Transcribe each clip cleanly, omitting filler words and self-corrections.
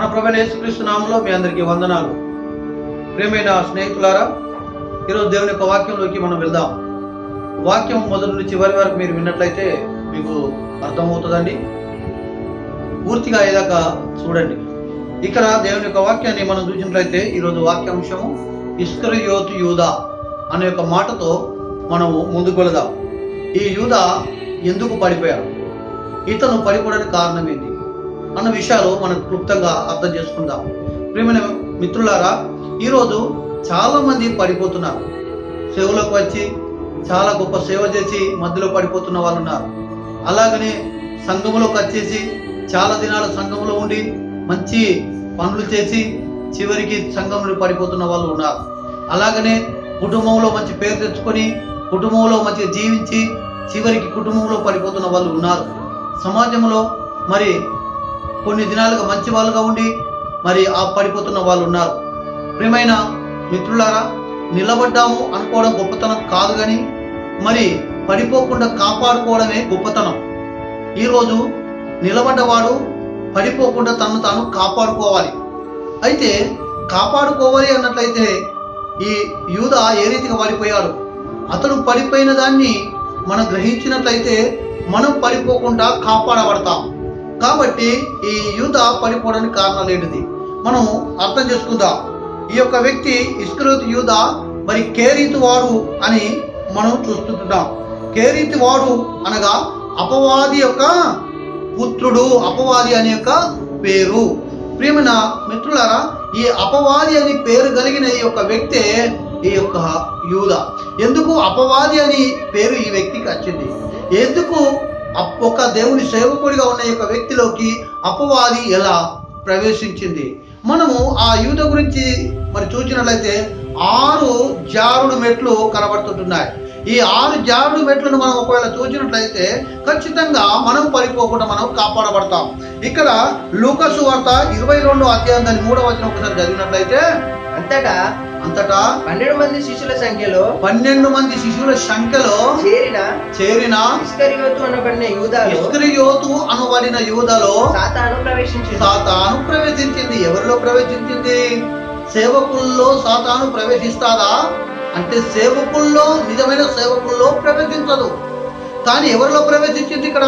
ప్రభువైన యేసుక్రీస్తు నామములో మీ అందరికీ వందనాలు. ప్రియమైన స్నేహితులారా, ఈరోజు దేవుని యొక్క వాక్యంలోకి మనం వెళ్దాం. వాక్యం మొదటి నుంచి చివరి వరకు మీరు విన్నట్లయితే మీకు అర్థమవుతుందండి. పూర్తిగా అయ్యేదాకా చూడండి. ఇక్కడ దేవుని యొక్క వాక్యాన్ని మనం చూసినట్లయితే ఈరోజు వాక్యాంశము ఇస్కరియోతు యూదా అనే ఒక మాటతో మనము ముందుకు వెళదాం. ఈ యూదా ఎందుకు పడిపోయాడు, ఇతను పడిపోవడానికి కారణం ఏంటి అన్న విషయాలు మనం క్లుప్తంగా అర్థం చేసుకుందాం. ప్రియమైన మిత్రులారా, ఈరోజు చాలా మంది పడిపోతున్నారు. సేవలోకి వచ్చి చాలా గొప్ప సేవ చేసి మధ్యలో పడిపోతున్న వాళ్ళు ఉన్నారు. అలాగనే సంఘంలోకి వచ్చేసి చాలా దినాలు సంఘంలో ఉండి మంచి పనులు చేసి చివరికి సంఘంలో పడిపోతున్న వాళ్ళు ఉన్నారు. అలాగనే కుటుంబంలో మంచి పేరు తెచ్చుకొని కుటుంబంలో మంచిగా జీవించి చివరికి కుటుంబంలో పడిపోతున్న వాళ్ళు ఉన్నారు. సమాజంలో మరి కొన్ని దినాలుగా మంచి వాళ్ళుగా ఉండి మరి ఆ పడిపోతున్న వాళ్ళు ఉన్నారు. ప్రియమైన మిత్రులారా, నిలబడ్డాము అనుకోవడం గొప్పతనం కాదు, కానీ మరి పడిపోకుండా కాపాడుకోవడమే గొప్పతనం. ఈరోజు నిలబడ్డవాడు పడిపోకుండా తను తాను కాపాడుకోవాలి. అయితే కాపాడుకోవాలి అన్నట్లయితే ఈ యూదా ఏ రీతిగా పడిపోయాడు, అతడు పడిపోయిన దాన్ని మనం గ్రహించినట్లయితే మనం పడిపోకుండా కాపాడబడతాం. కాబట్టి ఈ యూదా పడిపోవడానికి కారణాలు ఏంటిది మనం అర్థం చేసుకుందాం. ఈ యొక్క వ్యక్తి ఇస్కరియోతు యూదా మరి కేరీతు వాడు అని మనం చూస్తుంటున్నాం. కేరీతు వాడు అనగా అపవాది యొక్క పుత్రుడు, అపవాది అనే యొక్క పేరు. ప్రియమైన మిత్రులారా, ఈ అపవాది అని పేరు కలిగిన ఈ యొక్క వ్యక్తే ఈ యొక్క యూదా. ఎందుకు అపవాది అని పేరు ఈ వ్యక్తికి వచ్చింది? ఎందుకు ఒక దేవుని సేవకుడిగా ఉన్న యొక్క వ్యక్తిలోకి అపవాది ఎలా ప్రవేశించింది? మనము ఆ యూదా గురించి మరి చూసినట్లయితే 6 జారుడు మెట్లు కనబడుతుంటున్నాయి. ఈ 6 జారుడు మెట్లను మనం ఒకవేళ చూసినట్లయితే ఖచ్చితంగా మనం పడిపోకుండా మనం కాపాడబడతాం. ఇక్కడ లూకా సువార్త 22వ అధ్యాయం 3వ వచనం ఒకసారి చదివినట్లయితే అంతటా 12 మంది శిష్యుల సంఖ్యలో చేరిన ఇస్కరియోతు అనబడిన యూదాలో సాతాను ప్రవేశించింది. ఎవరిలో ప్రవేశించింది? సేవకుల్లో సాతాను ప్రవేశిస్తాదా అంటే సేవకుల్లో, నిజమైన సేవకుల్లో ప్రవేశించదు. కానీ ఎవరిలో ప్రవేశించింది? ఇక్కడ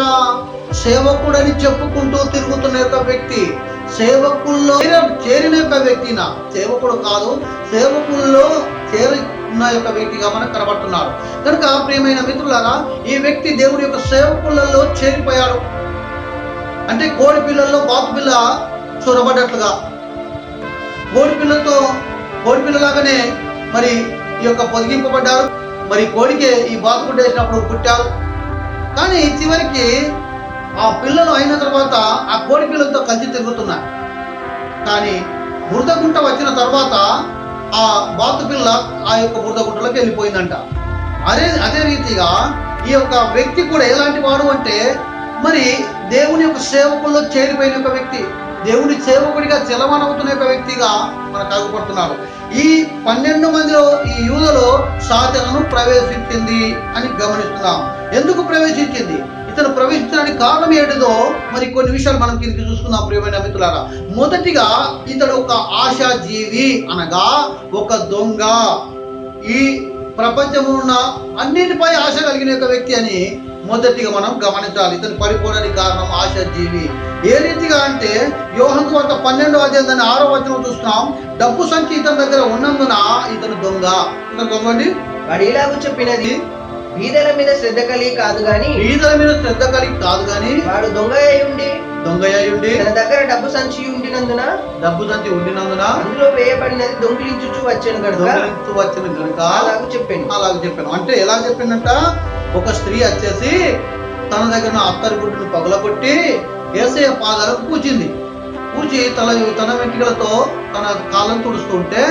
సేవకుడని చెప్పుకుంటూ తిరుగుతున్న యొక్క వ్యక్తి, సేవకుల్లో చేరిన యొక్క వ్యక్తి, సేవకుడు కాదు, సేవకుల్లో చేరిన యొక్క వ్యక్తిగా మనకు కనబడుతున్నాడు. కనుక ప్రియమైన మిత్రులారా, ఈ వ్యక్తి దేవుడి యొక్క సేవకులలో చేరిపోయాడు. అంటే కోడి పిల్లల్లో బాతు పిల్ల చొరబడ్డట్లుగా, కోడి పిల్లలాగానే మరి ఈ యొక్క పొదిగింపబడ్డారు. మరి కోడికే ఈ బాతు గుడ్డ వేసినప్పుడు పుట్టారు. కానీ చివరికి ఆ పిల్లలు అయిన తర్వాత ఆ కోడి పిల్లలతో కలిసి తిరుగుతున్నారు. కానీ బురదగుంట వచ్చిన తర్వాత ఆ బాతు పిల్ల ఆ యొక్క బురదగుంటలోకి వెళ్ళిపోయిందంట. అదే రీతిగా ఈ యొక్క వ్యక్తి కూడా ఎలాంటి వాడు అంటే మరి దేవుని యొక్క సేవకుల్లో చేరిపోయిన యొక్క వ్యక్తి, దేవుని సేవకుడిగా చలమనవుతున్న యొక్క వ్యక్తిగా మనకు ఆగుపడుతున్నాడు. ఈ 12 మందిలో ఈ యూదలో సాతాను ప్రవేశించింది అని గమనిస్తున్నాం. ఎందుకు ప్రవేశించింది? ఇతను ప్రవేశించడానికి కారణం ఏంటిదో మరి కొన్ని విషయాలు మనం కిందకి చూసుకుందాం. ప్రియమైన మిత్రులారా, మొదటిగా ఇతడు ఒక ఆశాజీవి అనగా ఒక దొంగ. ఈ ప్రపంచంలో ఉన్న అన్నిటిపై ఆశ కలిగిన యొక్క వ్యక్తి అని మొదటిగా మనం గమనించాలి. ఇతను పడిపోవడానికి కారణం ఆశాజీవి. ఏ రీతిగా అంటే యోహాను సువార్త 12వ అధ్యాయం 6వ వచనం చూస్తున్నాం. డబ్బు సంచి ఇతని దగ్గర ఉన్నందున ఇతను దొంగ. ఇతను దొంగండి. వాడు ఇలాగూ చెప్పినది, బీదల మీద శ్రద్ధ కలిగి కాదు గాని వాడు దొంగ అయి ఉండి తన దగ్గర డబ్బు సంచి ఉండినందున అందులో వేయబడినది దొంగిలించుచు వచ్చాను కనుక అలాగూ చెప్పాను. అంటే ఎలా చెప్పిందంట? ఒక స్త్రీ వచ్చేసి తన దగ్గర అత్తరి గుడ్డును పగలగొట్టి యేసయ్య పాదాలకు పూచి తన వెంట్రుకలతో తన కాళ్ళను తుడుస్తుంటే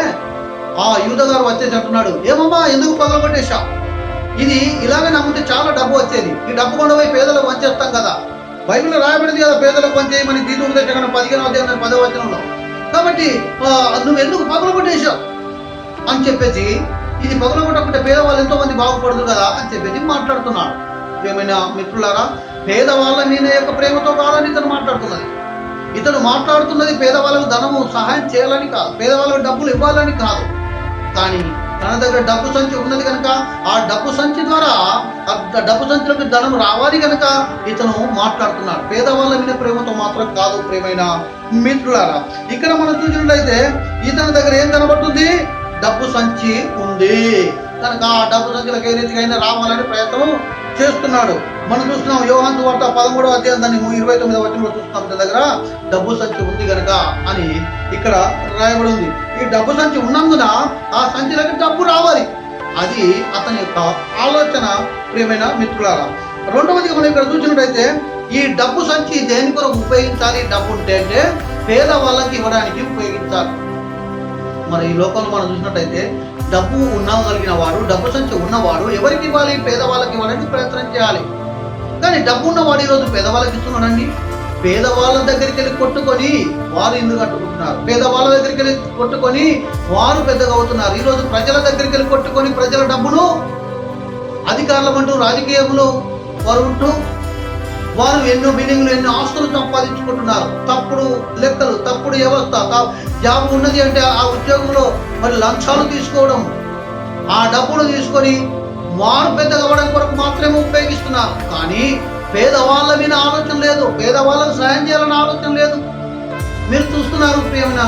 ఆ యూదా గారు వచ్చేసి అంటున్నాడు, ఏమమ్మా ఎందుకు పగలగొట్టేశా? ఇది ఇలాగే నమ్మితే చాలా డబ్బు వచ్చేది. ఈ డబ్బు కొండపోయి పేదలకు పంచేస్తాం కదా. బైబిల్లో రాయబడింది కదా, పేదలకు పంచేయమని తీర్పు 15వ అధ్యాయం 10వ వచనంలో. కాబట్టి నువ్వు ఎందుకు పగలగొట్టేశావు అని చెప్పేసి, ఇది పగలగొట్టకుంటే పేదవాళ్ళు ఎంతో మంది బాగుపడదు కదా అని చెప్పేసి మాట్లాడుతున్నాడు. ఏమైనా మిత్రులారా, పేదవాళ్ళ మీద యొక్క ప్రేమతో కాదని ఇతను మాట్లాడుతున్నది. ఇతడు మాట్లాడుతున్నది పేదవాళ్ళకు ధనము సహాయం చేయాలని కాదు, పేదవాళ్ళకు డబ్బులు ఇవ్వాలని కాదు. కానీ తన దగ్గర డబ్బు సంచి ఉన్నది కనుక ఆ డబ్బు సంచి ద్వారా ఆ డబ్బు సంచిలోకి ధనం రావాలి కనుక ఇతను మాట్లాడుతున్నాడు. పేదవాళ్ళ మీద ప్రేమతో మాత్రం కాదు. ప్రేమైన మిత్రులారా, ఇక్కడ మనం చూసినట్లయితే ఇతని దగ్గర ఏం కనబడుతుంది? డబ్బు సంచి ఉంది కనుక ఆ డబ్బు సంచిలోకి ఏ రీతిగా రావాలని ప్రయత్నం చేస్తున్నాడు. మనం చూస్తున్నాం యోహాను సువార్త 13వ అధ్యాయం దాన్ని 29వ వచనంలో చూస్తున్నాం. తన దగ్గర డబ్బు సంచి ఉంది కనుక అని ఇక్కడ రాయబడి ఉంది. ఈ డబ్బు సంచి ఉన్నందున ఆ సంచిలోకి డబ్బు రావాలి. అది అతని యొక్క ఆలోచన. ప్రియమైన మిత్రులారా, రెండవదిగా మనం ఇక్కడ చూసినట్టయితే ఈ డబ్బు సంచి దేని కొరకు ఉపయోగించాలి? డబ్బు ఉంటే అంటే పేదవాళ్ళకి ఇవ్వడానికి ఉపయోగించాలి. మరి ఈ లోకంలో మనం చూసినట్టయితే డబ్బు ఉండగలిగిన వాడు, డబ్బు సంచి ఉన్నవాడు ఎవరికి ఇవ్వాలి? పేదవాళ్ళకి ఇవ్వడానికి ప్రయత్నం చేయాలి. కానీ డబ్బు ఉన్నవాడు ఈరోజు పేదవాళ్ళకి ఇస్తున్నాడండి. పేదవాళ్ళ దగ్గరికి వెళ్ళి కొట్టుకొని వారు ఇల్లు కట్టుకుంటున్నారు. పేదవాళ్ళ దగ్గరికి వెళ్ళి కొట్టుకొని వారు పెద్దగా అవుతున్నారు. ఈరోజు ప్రజల దగ్గరికి వెళ్ళి కొట్టుకొని ప్రజల డబ్బును అధికారులు అంటూ రాజకీయంలో వారు ఉంటూ వారు ఎన్నో బిల్డింగ్లు ఎన్నో ఆస్తులు సంపాదించుకుంటున్నారు. తప్పుడు లెక్కలు, తప్పుడు వ్యవస్థ. జాబ్ ఉన్నది అంటే ఆ ఉద్యోగంలో మరి లంచాలు తీసుకోవడం, ఆ డబ్బులు తీసుకొని వారు పెద్దగా అవ్వడం కొరకు మాత్రమే ఉపయోగిస్తున్నారు. కానీ పేదవాళ్ళ మీద ఆలోచన లేదు, పేదవాళ్ళకు సహాయం చేయాలన్న ఆలోచన లేదు. మీరు చూస్తున్నారు ప్రియమైన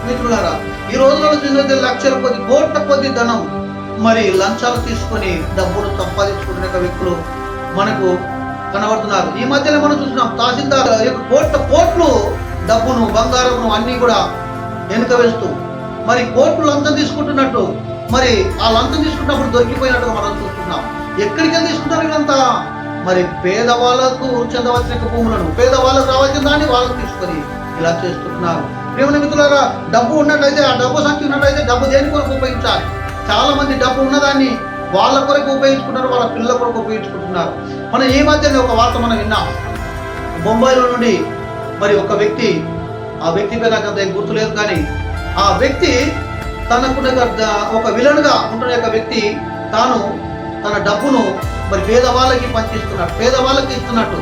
మిత్రులారా, ఈ రోజుల్లో చూసినట్లయితే లక్షల కొద్ది, కోట్ల కొద్ది ధనం మరి లంచాలు తీసుకొని డబ్బులు సంపాదించుకునే వ్యక్తులు మనకు కనబడుతున్నారు. ఈ మధ్యలో మనం చూస్తున్నాం తహసీల్దార్ కోట్లు డబ్బును, బంగారమును అన్ని కూడా వెనుక వేస్తూ మరి కోట్లు లంచం తీసుకుంటున్నట్టు, మరి ఆ లంచం తీసుకున్నప్పుడు దొరికిపోయినట్టుగా మనం చూస్తున్నాం. ఎక్కడికి తీసుకుంటారు వీళ్ళంతా? మరి పేదవాళ్ళకు చెందవలసిన భూములను, పేదవాళ్ళకు రావాల్సిన దాన్ని వాళ్ళకు తీసుకొని ఇలా చేస్తున్నారు. ప్రియమైన మిత్రులారా, డబ్బు ఉన్నట్లయితే, ఆ డబ్బు సంఖ్య ఉన్నట్లయితే డబ్బు దేని కొరకు ఉపయోగించాలి? చాలా మంది డబ్బు ఉన్నదాన్ని వాళ్ళ కొరకు ఉపయోగించుకుంటారు, వాళ్ళ పిల్లల కొరకు ఉపయోగించుకుంటున్నారు. మనం ఈ మధ్యనే ఒక వార్త మనం విన్నాం. బొంబాయిలో నుండి మరి ఒక వ్యక్తి, ఆ వ్యక్తి పేరు నాకు అంత గుర్తులేదు, కానీ ఆ వ్యక్తి తనకు ఒక విలన్గా ఉంటున్న యొక్క వ్యక్తి తాను తన డబ్బును మరి పేదవాళ్ళకి పంచిస్తున్నాడు, పేదవాళ్ళకి ఇస్తున్నట్టు.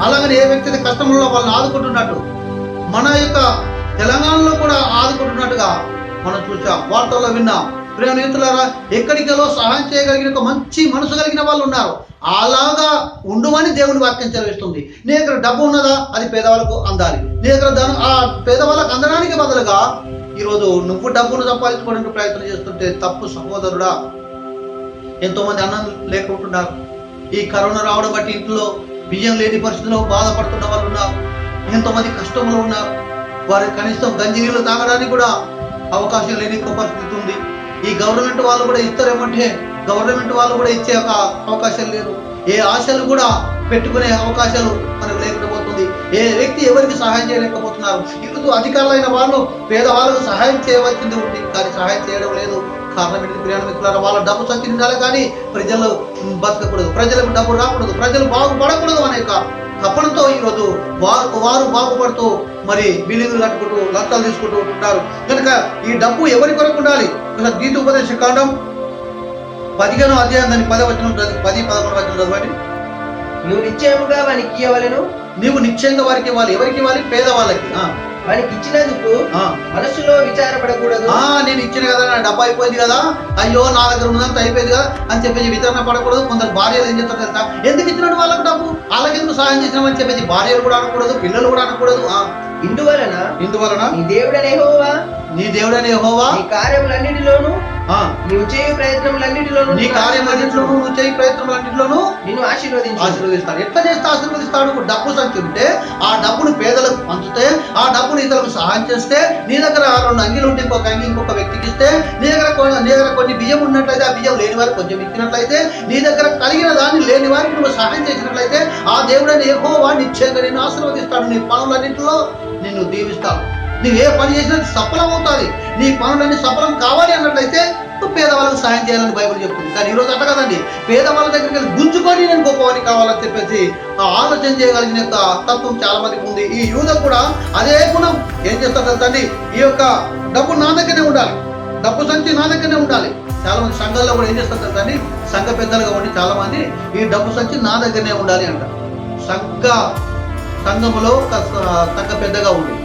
అలాగని ఏ వ్యక్తి కష్టంలో వాళ్ళని ఆదుకుంటున్నట్టు మన యొక్క తెలంగాణలో కూడా ఆదుకుంటున్నట్టుగా మనం చూసాం, వార్తల్లో విన్నాం. ప్రియమిత్రులారా, ఎక్కడికెళ్ళో సహాయం చేయగలిగిన ఒక మంచి మనసు కలిగిన వాళ్ళు ఉన్నారు. అలాగా ఉండుమని దేవుని వాక్యం చదివిస్తుంది. నీ దగ్గర డబ్బు ఉన్నదా? అది పేదవాళ్ళకు అందాలి. నీ దగ్గర ఆ పేదవాళ్ళకు అందడానికి బదులుగా ఈరోజు నువ్వు డబ్బును సంపాదించుకోవడానికి ప్రయత్నం చేస్తుంటే తప్పు సహోదరుడా. ఎంతో మంది అన్నం లేకుంటున్నారు. ఈ కరోనా రావడం బట్టి ఇంట్లో బియ్యం లేని పరిస్థితిలో బాధపడుతున్న వాళ్ళు ఉన్నారు. ఎంతో మంది కష్టంలో ఉన్నారు. వారికి కనీసం గంజి నీళ్ళు తాగడానికి కూడా అవకాశం లేని పరిస్థితి ఉంది. ఈ గవర్నమెంట్ వాళ్ళు కూడా ఇస్తారేమంటే గవర్నమెంట్ వాళ్ళు కూడా ఇచ్చే ఒక అవకాశం లేదు. ఏ ఆశలు కూడా పెట్టుకునే అవకాశాలు మనకు లేకపోతుంది. ఏ వ్యక్తి ఎవరికి సహాయం చేయలేకపోతున్నారు. ఇప్పుడు అధికారులైన వాళ్ళు పేదవాళ్ళకు సహాయం చేయవలసింది ఉంది, కానీ సహాయం చేయడం లేదు. కారణం ఏంటి ప్రియమైన మిత్రులారా? వాళ్ళ డబ్బు సంఖ్య ఉండాలి, కానీ ప్రజలు బతకకూడదు, ప్రజలకు డబ్బు రాకూడదు, ప్రజలు బాగుపడకూడదు అనే యొక్క తప్పడంతో ఈరోజు వారు బాగుపడుతూ మరి బిల్డింగ్లు కట్టుకుంటూ లంచాలు తీసుకుంటూ ఉంటారు. కనుక ఈ డబ్బు ఎవరి కొరకు ఉండాలి? గీతోపదేశ కాండం 15వ అధ్యాయం దాని 10వ వచనం 10-11 వచనం చదవండి. నువ్వు నిశ్చయముగా వానికి ఇవ్వవలెను. నీవు నిశ్చయంగా వారికి ఇవ్వాలి. ఎవరికి ఇవ్వాలి? పేదవాళ్ళకి. వానికి ఇచ్చినందుకు మనసులో విచారపడకూడదు. నేను ఇచ్చిన కదా, నా డబ్బు అయిపోయింది కదా, అయ్యో నా దగ్గర ఉన్నదంతా అయిపోయింది కదా అని చెప్పేసి విచారణ పడకూడదు. కొందరు భార్యలు ఏం చేస్తారు కదా, ఎందుకు ఇచ్చినట్టు వాళ్ళకు డబ్బు, వాళ్ళకి ఎందుకు సహాయం చేసినామని చెప్పేసి భార్యలు కూడా అనకూడదు, పిల్లలు కూడా అనకూడదు. ఇందువలన నీ దేవుడైన యెహోవా నీ కార్యములన్నిటిలోను నువ్వు చేయు ప్రయత్నములన్నిటిలోను నువ్వు చేయు ప్రయత్నములన్నిటిలోను నిన్ను ఆశీర్వదిస్తాడు. ఎట్లా చేస్తే ఆశీర్వదిస్తాడు? డబ్బు సంఖ్య ఉంటే ఆ డబ్బును పేదలకు పంచితే, ఆ డబ్బును ఇతరులకు సహాయం చేస్తే, నీ దగ్గర 2 అంగీలు ఉంటే ఇంకొక అంగి ఇంకొక వ్యక్తికి ఇస్తే, నీ దగ్గర కొన్ని బియ్యం ఉన్నట్లయితే ఆ బియ్యం లేని వారికి కొంచెం ఇచ్చినట్లయితే, నీ దగ్గర కలిగిన దాన్ని లేని వారికి నువ్వు సహాయం చేసినట్లయితే ఆ దేవుడైన యెహోవా నిశ్చయంగా నిన్ను ఆశీర్వదిస్తాడు. నీ పనులన్నింటిలో నిన్ను దీవిస్తాడు. నువ్వు ఏ పని చేసినా సఫలం అవుతుంది. నీ పనులన్నీ సఫలం కావాలి అన్నట్లయితే నువ్వు పేదవాళ్ళకు సాయం చేయాలని బైబిల్ చెప్తుంది. కానీ ఈరోజు అట్ట కదండి, పేదవాళ్ళ దగ్గరికి వెళ్ళి గుంజుకొని నేను గొప్పవాడిని కావాలని చెప్పేసి ఆలోచన చేయగలిగిన యొక్క తత్వం చాలా మందికి ఉంది. ఈ యూద కూడా అదే గుణం. ఏం చేస్తారు తండ్రి, ఈ యొక్క డబ్బు నా దగ్గరనే ఉండాలి, డబ్బు సంచి నా దగ్గరనే ఉండాలి. చాలా మంది సంఘాల్లో కూడా ఏం చేస్తారు తండ్రి, సంఘ పెద్దలుగా ఉండి చాలా మంది ఈ డబ్బు సంచి నా దగ్గరనే ఉండాలి అంటారు. సంఘ సంఘములో తగ్గ పెద్దగా ఉంది.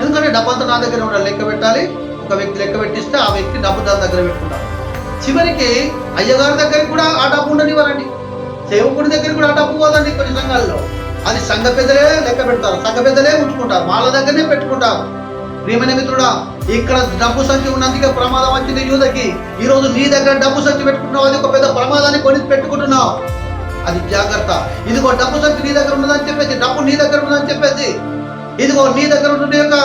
ఎందుకంటే డబ్బంతా నా దగ్గర ఉండాలి, లెక్క పెట్టాలి. ఒక వ్యక్తి లెక్క పెట్టిస్తే ఆ వ్యక్తి డబ్బు దాని దగ్గర పెట్టుకుంటారు. చివరికి అయ్యగారి దగ్గరికి కూడా ఆ డబ్బు ఉండనివ్వరండి, సేవకుడి దగ్గర కూడా ఆ డబ్బు పోదండి. కొన్ని సంఘాల్లో అది సంఘ పెద్దలే లెక్క పెడతారు, సంఘ పెద్దలే ఉంచుకుంటారు, వాళ్ళ దగ్గరనే పెట్టుకుంటారు. ప్రియమైన మిత్రుడా, ఇక్కడ డబ్బు సంచి ఉన్నందుకే ప్రమాదం వచ్చింది యూదకి. ఈరోజు నీ దగ్గర డబ్బు సంచి పెట్టుకుంటున్నావు, అది ఒక పెద్ద ప్రమాదాన్ని కొని పెట్టుకుంటున్నావు. అది జాగ్రత్త. ఇదిగో డబ్బు సంచి నీ దగ్గర ఉన్నదని చెప్పేసి, డబ్బు నీ దగ్గర ఉన్నదని చెప్పేసి, ఇదిగో నీ దగ్గర ఉన్న యొక్క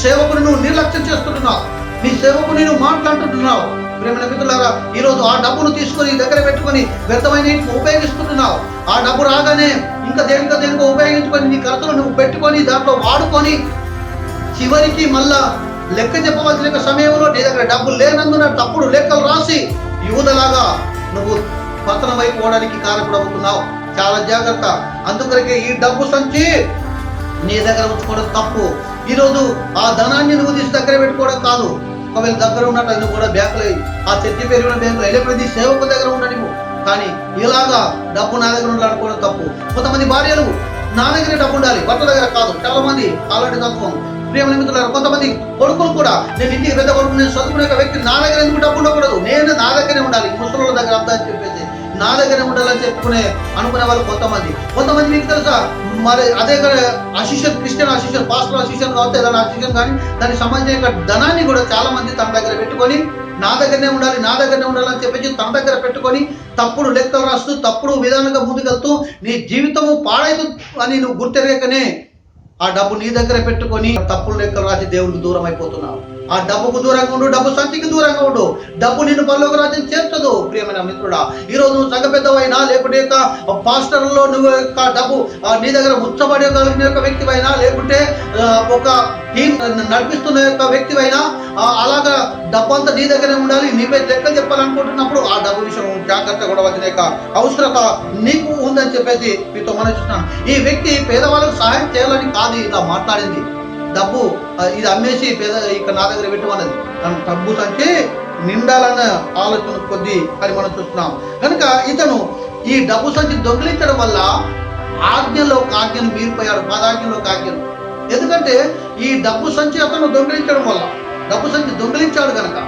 సేవకుని నువ్వు నిర్లక్ష్యం చేస్తుంటున్నావు, నీ సేవకుని నువ్వు మాట్లాడుతుంటున్నావు. ప్రియమైన మిత్రులారా, ఈరోజు ఆ డబ్బును తీసుకొని దగ్గర పెట్టుకొని వ్యర్థమైన ఉపయోగిస్తుంటున్నావు. ఆ డబ్బు రాగానే ఇంకా దేనికో ఉపయోగించుకొని నీ ఖర్చులు నువ్వు పెట్టుకొని దాంట్లో వాడుకొని చివరికి మళ్ళా లెక్క చెప్పవలసిన సమయంలో నీ దగ్గర డబ్బులు లేనందున తప్పుడు లెక్కలు రాసి యూదలాగా నువ్వు పతనం అయిపోవడానికి కారకుడవుతున్నావు. చాలా జాగ్రత్త. అందుకొరకే ఈ డబ్బు సంచి నీ దగ్గర ఉంచుకోవడం తప్పు. ఈరోజు ఆ ధనాన్ని నువ్వు తీసి దగ్గర పెట్టుకోవడం కాదు. ఒకవేళ దగ్గర ఉన్నట్టు నువ్వు కూడా బ్యాంకులో, ఆ చర్చి పేరు ఉన్న బ్యాంకులో ఎల్లప్పుడూ సేవకు దగ్గర ఉండనివ్వు. కానీ ఇలాగా డబ్బు నా దగ్గర ఉండాలనుకోవడం తప్పు. కొంతమంది భార్యలు నా దగ్గరే డబ్బు ఉండాలి, భర్త దగ్గర కాదు. చాలా మంది అలాంటి తత్వం. ప్రియమైన మిత్రులారా, కొంతమంది కొడుకులు కూడా, నేను ఇంటికి పెద్ద కొడుకు, నేను చదువుకునే వ్యక్తి, నా దగ్గర ఎందుకు డబ్బు ఉండకూడదు, నేను నా దగ్గరే ఉండాలి, ముసలి దగ్గర అంతా అని చెప్పేసి నా దగ్గరే ఉండాలని అనుకునే వాళ్ళు కొంతమంది మీకు తెలుసా, మరి అదే assistant, Christian assistant, pastor assistant కావచ్చు, ఏదైనా అసిస్టెంట్ కానీ దానికి సంబంధించిన ధనాన్ని కూడా చాలా మంది తన దగ్గర పెట్టుకొని నా దగ్గరనే ఉండాలని చెప్పేసి తన దగ్గర పెట్టుకొని తప్పుడు లెక్కలు రాస్తూ తప్పుడు విధానంగా ముందుకెళ్తూ నీ జీవితము పాడైతుంది అని నువ్వు గుర్తెరగకనే ఆ డబ్బు నీ దగ్గర పెట్టుకొని తప్పుడు లెక్కలు రాసి దేవుడికి దూరం అయిపోతున్నావు. ఆ డబ్బుకు దూరంగా ఉండు, డబ్బు సంచికి దూరంగా ఉండు. డబ్బు నిన్ను పరలోక రాజ్యం చేర్చదు. ప్రియమైన మిత్రుడా, ఈరోజు నువ్వు సంఘ పెద్దవైనా లేకుంటే పాస్టర్లో నువ్వు డబ్బు నీ దగ్గర ముచ్చబడగలిగిన యొక్క వ్యక్తివైనా లేకుంటే ఒక టీం నడిపిస్తున్న యొక్క వ్యక్తివైనా అలాగా డబ్బు అంతా నీ దగ్గరే ఉండాలి, నీపై లెక్కలు చెప్పాలనుకుంటున్నప్పుడు ఆ డబ్బు విషయం జాగ్రత్త కూడా వచ్చిన యొక్క అవసరత నీకు ఉందని చెప్పేసి మీతో మనం చూస్తున్నాను. ఈ వ్యక్తి పేదవాళ్ళకు సహాయం చేయాలని కాదు ఇలా మాట్లాడింది. డబ్బు ఇది అమ్మేసి ఇక్కడ నా దగ్గర పెట్టమన్నది. కానీ డబ్బు సంచి నిండాలన్న ఆలోచన కొద్ది అని మనం చూస్తున్నాం. కనుక ఇతను ఈ డబ్బు సంచి దొంగిలించడం వల్ల ఆజ్ఞలో ఒక ఆజ్ఞను మీరిపోయాడు, పదాజ్ఞలో ఒక ఆజ్ఞను. ఎందుకంటే ఈ డబ్బు సంచి అతను దొంగిలించడం వల్ల, డబ్బు సంచి దొంగిలించాడు కనుక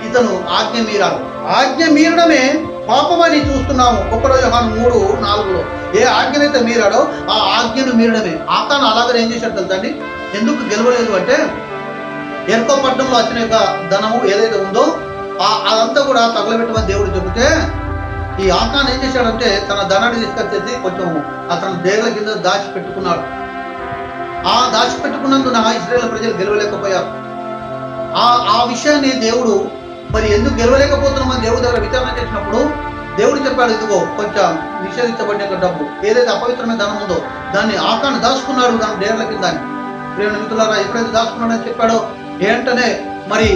ఇతను ఆజ్ఞ మీరాడు. ఆజ్ఞ మీరడమే పాపమని చూస్తున్నాము. 1 యోహాను 3:4 ఏ ఆజ్ఞనైతే మీరాడో ఆ ఆజ్ఞను మీరడమే. ఆకాను అలాగనే ఏం చేశాడు తెలుసండి, ఎందుకు గెలవలేదు అంటే ఎరుకో పట్టణంలో వచ్చిన యొక్క ధనము ఏదైతే ఉందో అదంతా కూడా తగలబెట్టమని దేవుడు చెబితే ఈ ఆకాను ఏం చేశాడంటే తన ధనాన్ని తీసుకొచ్చేసి కొంచెం అతను దేగల కింద దాచిపెట్టుకున్నాడు. ఆ దాచిపెట్టుకున్నందున ఇశ్రాయేలు ప్రజలు గెలవలేకపోయారు. ఆ విషయాన్ని దేవుడు మరి ఎందుకు గెలవలేకపోతున్నామని దేవుడి దగ్గర విచారణ చేసినప్పుడు దేవుడు చెప్పాడు, ఇదిగో కొంచెం నిషేధించబడిన డబ్బు ఏదైతే అపవిత్రమైన ధనం ఉందో దాన్ని ఆకాను దాచుకున్నాడు దాని డేర్ల కింద. ప్రియమైన మిత్రులారా, ఎప్పుడైతే దాచుకున్నాడని చెప్పాడో ఏంటనే మరి